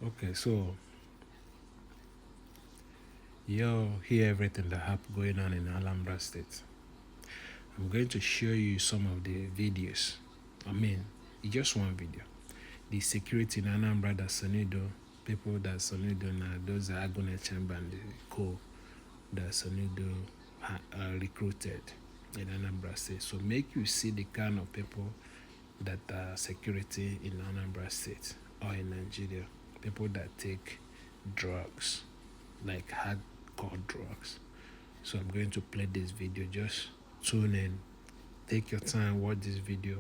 Okay, so you'll hear everything that happened going on in Alhambra State. I'm going to show you some of the videos. It's just one video. The security in Anambra that Soludo, people that Soludo now, those are Agone Chamber and the co that Soludo recruited in Anambra State. So make you see the kind of people that are security in Anambra State or in Nigeria. People that take drugs, like hardcore drugs. So I'm going to play this video. Just tune in. Take your time, watch this video.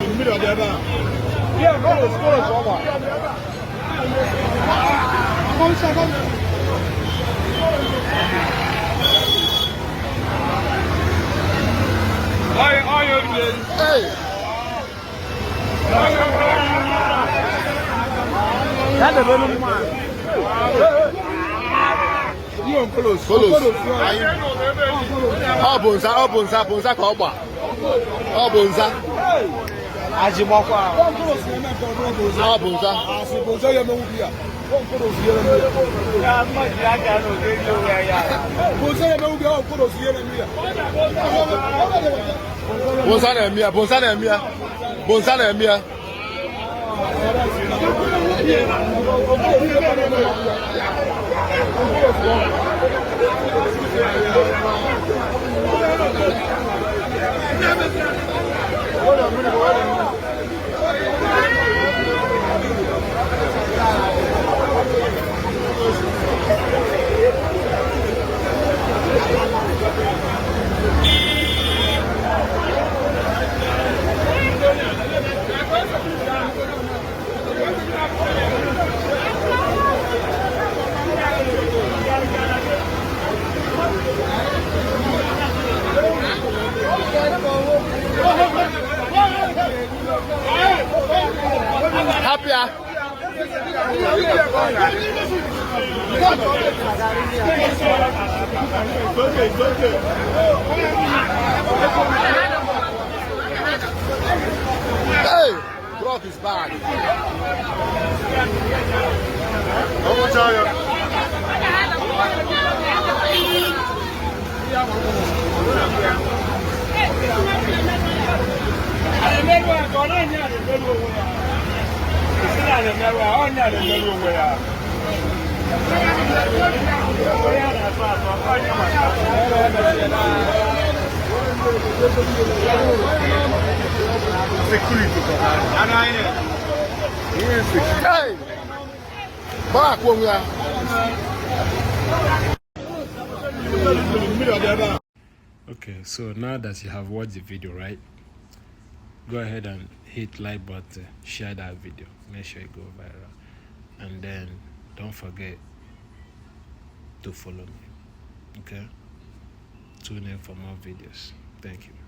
Hey, Brock is back. How much are you? Hey, back when we are. Okay, so now that you have watched the video, right? Go ahead and hit like button, share that video, make sure it go viral, and then don't forget to follow me. Okay, tune in for more videos. Thank you.